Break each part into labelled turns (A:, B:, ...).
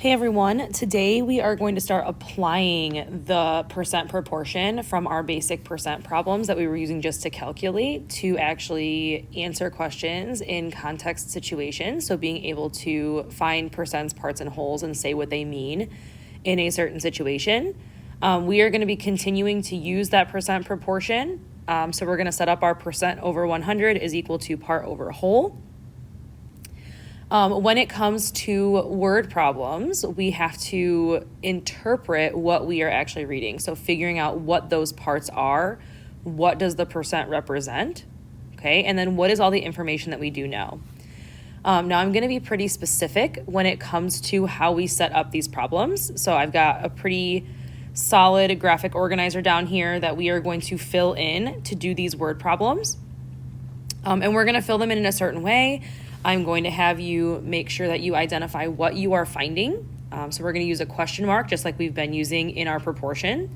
A: Hey everyone, today we are going to start applying the percent proportion from our basic percent problems that we were using just to calculate to actually answer questions in context situations. So being able to find percents, parts, and wholes and say what they mean in a certain situation. We are going to be continuing to use that percent proportion. So we're going to set up our percent over 100 is equal to part over whole. When it comes to word problems, we have to interpret what we are actually reading. So figuring out what those parts are, what does the percent represent, okay? And then what is all the information that we do know? Now I'm gonna be pretty specific when it comes to how we set up these problems. So I've got a pretty solid graphic organizer down here that we are going to fill in to do these word problems. And we're gonna fill them in a certain way. I'm going to have you make sure that you identify what you are finding. So we're going to use a question mark just like we've been using in our proportion.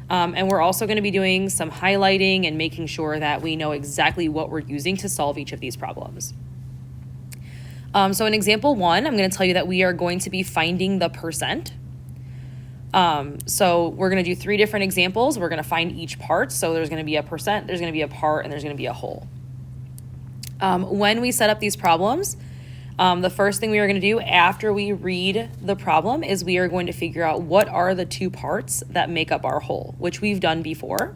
A: And we're also going to be doing some highlighting and making sure that we know exactly what we're using to solve each of these problems. So in example 1, I'm going to tell you that we are going to be finding the percent. So we're going to do 3 different examples. We're going to find each part. So there's going to be a percent, there's going to be a part, and there's going to be a whole. When we set up these problems, the first thing we are going to do after we read the problem is we are going to figure out what are the 2 parts that make up our whole, which we've done before.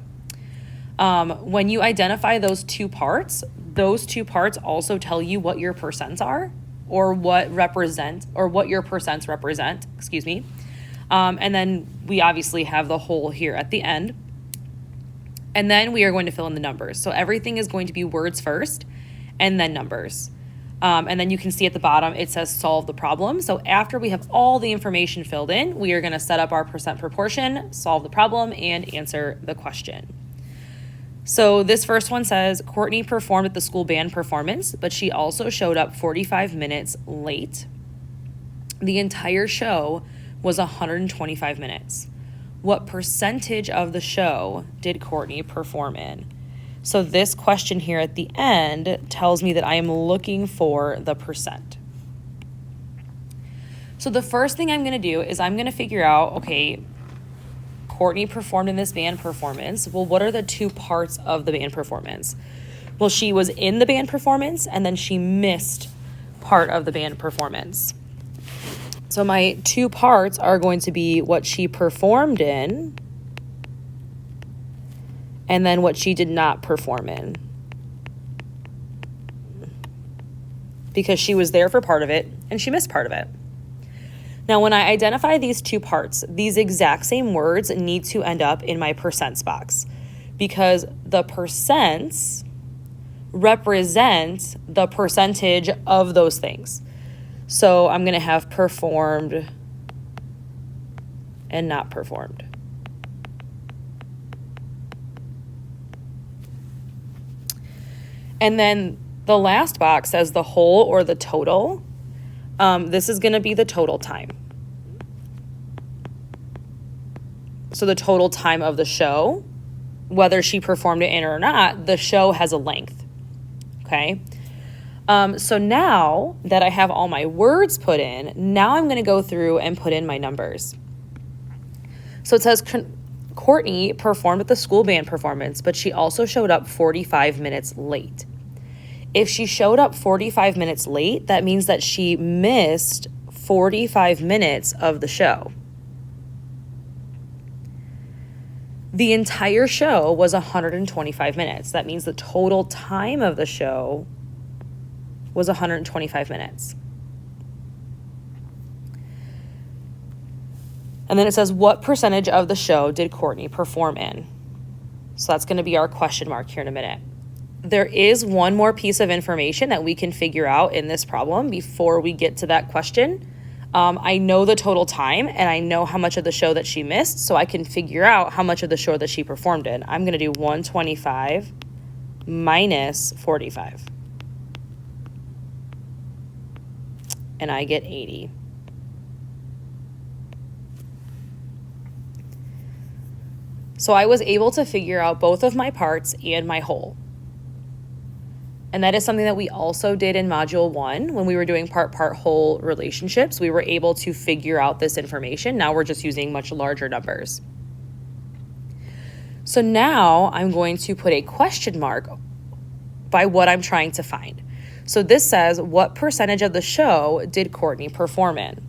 A: When you identify those 2 parts also tell you what your percents are or what your percents represent, and then we obviously have the whole here at the end. And then we are going to fill in the numbers. So everything is going to be words first and then numbers. And then you can see at the bottom, it says solve the problem. So after we have all the information filled in, we are gonna set up our percent proportion, solve the problem, and answer the question. So this first one says, Courtney performed at the school band performance, but she also showed up 45 minutes late. The entire show was 125 minutes. What percentage of the show did Courtney perform in? So this question here at the end tells me that I am looking for the percent. So the first thing I'm going to do is I'm going to figure out, okay, Courtney performed in this band performance. Well, what are the 2 parts of the band performance? Well, she was in the band performance and then she missed part of the band performance. So my 2 parts are going to be what she performed in and then what she did not perform in. Because she was there for part of it and she missed part of it. Now, when I identify these 2 parts, these exact same words need to end up in my percents box because the percents represent the percentage of those things. So I'm going to have performed and not performed. And then the last box says the whole or the total. This is going to be the total time. So the total time of the show, whether she performed it in or not, the show has a length. Okay. So now that I have all my words put in, now I'm going to go through and put in my numbers. So it says Courtney performed at the school band performance, but she also showed up 45 minutes late. If she showed up 45 minutes late, that means that she missed 45 minutes of the show. The entire show was 125 minutes. That means the total time of the show was 125 minutes. And then it says, what percentage of the show did Courtney perform in? So that's going to be our question mark here in a minute. There is one more piece of information that we can figure out in this problem before we get to that question. I know the total time and I know how much of the show that she missed, so I can figure out how much of the show that she performed in. I'm going to do 125 minus 45. And I get 80. So I was able to figure out both of my parts and my whole. And that is something that we also did in Module 1 when we were doing part-part whole relationships. We were able to figure out this information. Now we're just using much larger numbers. So now I'm going to put a question mark by what I'm trying to find. So this says, what percentage of the show did Courtney perform in?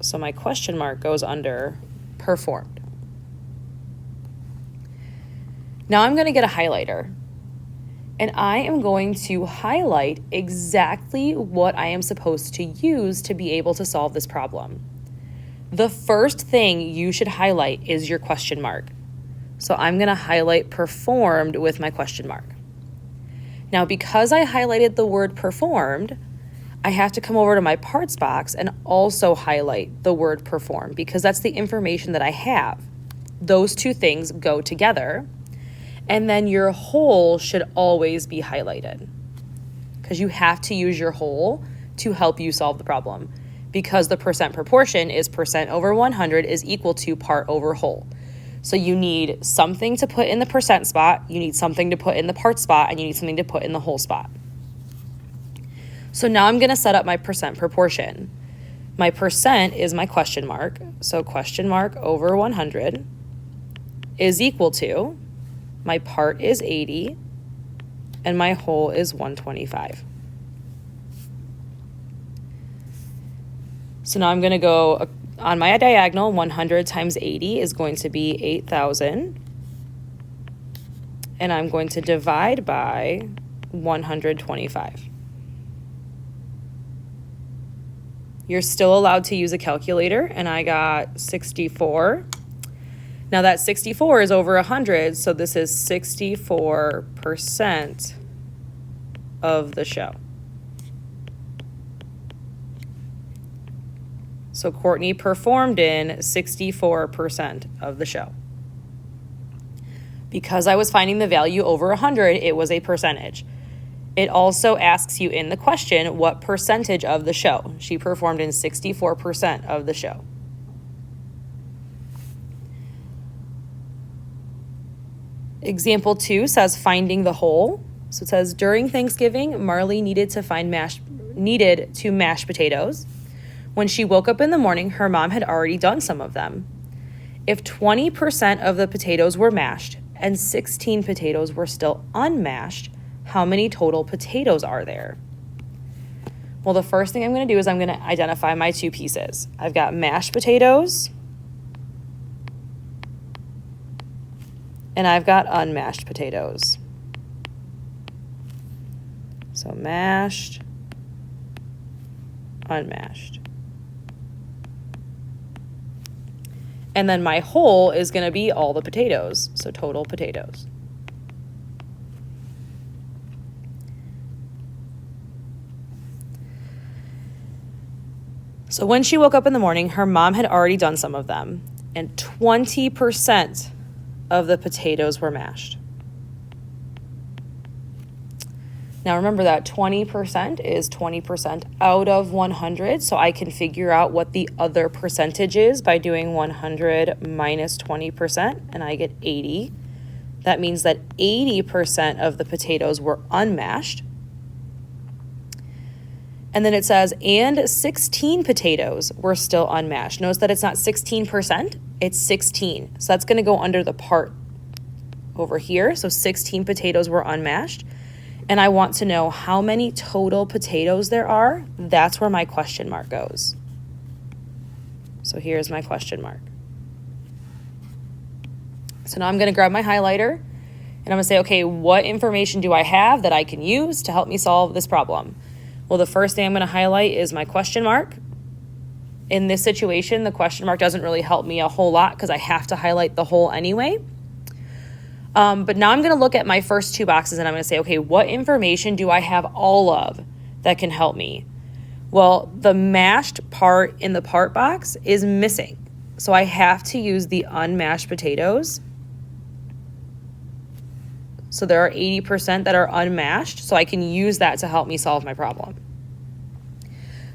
A: So my question mark goes under performed. Now I'm going to get a highlighter. And I am going to highlight exactly what I am supposed to use to be able to solve this problem. The first thing you should highlight is your question mark. So I'm going to highlight performed with my question mark. Now, because I highlighted the word performed, I have to come over to my parts box and also highlight the word perform because that's the information that I have. Those two things go together. And then your whole should always be highlighted because you have to use your whole to help you solve the problem because the percent proportion is percent over 100 is equal to part over whole. So you need something to put in the percent spot, you need something to put in the part spot, and you need something to put in the whole spot. So now I'm going to set up my percent proportion. My percent is my question mark. So question mark over 100 is equal to, my part is 80, and my whole is 125. So now I'm going to go on my diagonal. 100 times 80 is going to be 8,000. And I'm going to divide by 125. You're still allowed to use a calculator, and I got 64. Now that 64 is over 100, so this is 64% of the show. So Courtney performed in 64% of the show. Because I was finding the value over 100, it was a percentage. It also asks you in the question what percentage of the show. She performed in 64% of the show. Example 2 says finding the whole. So it says during Thanksgiving, Marley needed to mash potatoes. When she woke up in the morning, her mom had already done some of them. If 20% of the potatoes were mashed and 16 potatoes were still unmashed, how many total potatoes are there? Well, the first thing I'm going to do is I'm going to identify my two pieces. I've got mashed potatoes and I've got unmashed potatoes. So mashed, unmashed. And then my whole is going to be all the potatoes, so total potatoes. So when she woke up in the morning, her mom had already done some of them, and 20% of the potatoes were mashed. Now remember that 20% is 20% out of 100, so I can figure out what the other percentage is by doing 100 minus 20%, and I get 80. That means that 80% of the potatoes were unmashed. And then it says, and 16 potatoes were still unmashed. Notice that it's not 16%, it's 16. So that's going to go under the part over here. So 16 potatoes were unmashed. And I want to know how many total potatoes there are. That's where my question mark goes. So here's my question mark. So now I'm going to grab my highlighter and I'm going to say, okay, what information do I have that I can use to help me solve this problem? Well, the first thing I'm going to highlight is my question mark. In this situation, the question mark doesn't really help me a whole lot because I have to highlight the whole anyway. But now I'm going to look at my first two boxes and I'm going to say, okay, what information do I have all of that can help me? Well, the mashed part in the part box is missing. So I have to use the unmashed potatoes. So there are 80% that are unmashed. So I can use that to help me solve my problem.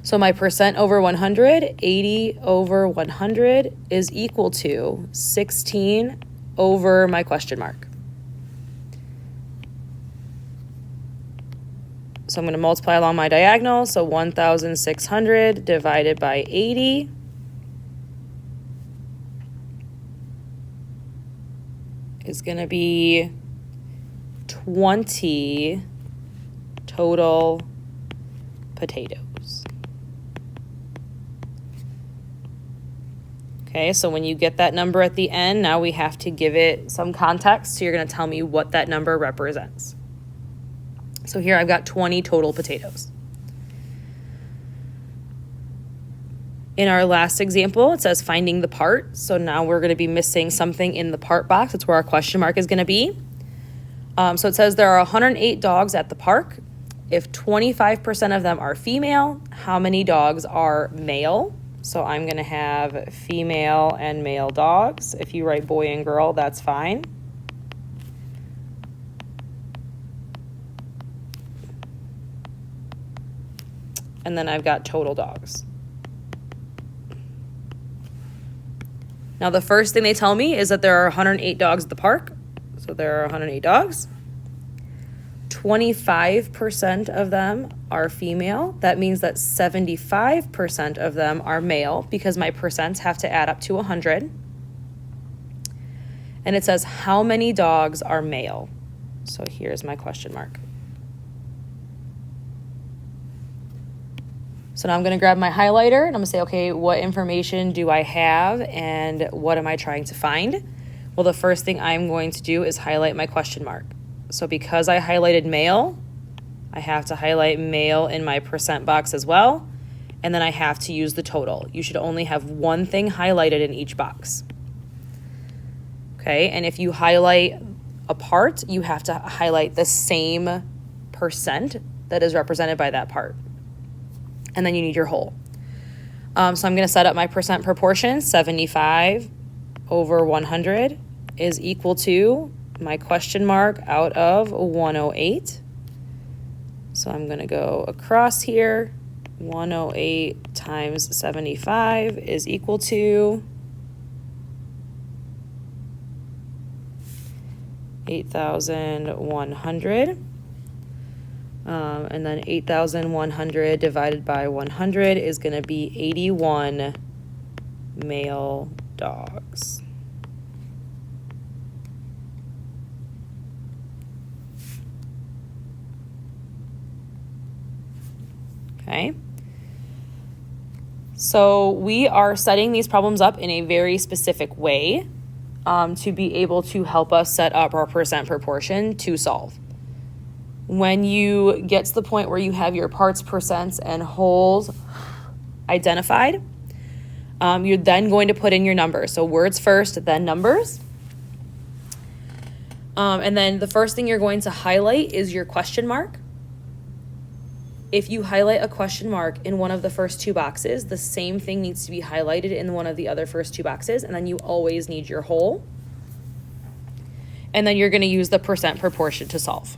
A: So my percent over 100, 80 over 100 is equal to 16 over my question mark. So I'm going to multiply along my diagonal. So 1,600 divided by 80 is going to be 20 total potatoes. Okay, so when you get that number at the end, now we have to give it some context. So you're going to tell me what that number represents. So here I've got 20 total potatoes. In our last example, it says finding the part. So now we're going to be missing something in the part box. That's where our question mark is going to be. So it says there are 108 dogs at the park. If 25% of them are female, how many dogs are male? So I'm going to have female and male dogs. If you write boy and girl, that's fine. And then I've got total dogs. Now the first thing they tell me is that there are 108 dogs at the park. So there are 108 dogs. 25% of them are female. That means that 75% of them are male because my percents have to add up to 100. And it says how many dogs are male? So here's my question mark. So now I'm going to grab my highlighter and I'm going to say, okay, what information do I have and what am I trying to find? Well, the first thing I'm going to do is highlight my question mark. So because I highlighted male, I have to highlight male in my percent box as well. And then I have to use the total. You should only have one thing highlighted in each box. Okay, and if you highlight a part, you have to highlight the same percent that is represented by that part. And then you need your whole. So I'm going to set up my percent proportion. 75 over 100 is equal to my question mark out of 108. So I'm going to go across here. 108 times 75 is equal to 8,100. And then 8,100 divided by 100 is going to be 81 male dogs. Okay. So we are setting these problems up in a very specific way to be able to help us set up our percent proportion to solve. When you get to the point where you have your parts, percents, and wholes identified, you're then going to put in your numbers. So words first, then numbers. And then the first thing you're going to highlight is your question mark. If you highlight a question mark in one of the first two boxes, the same thing needs to be highlighted in one of the other first two boxes, and then you always need your whole. And then you're going to use the percent proportion to solve.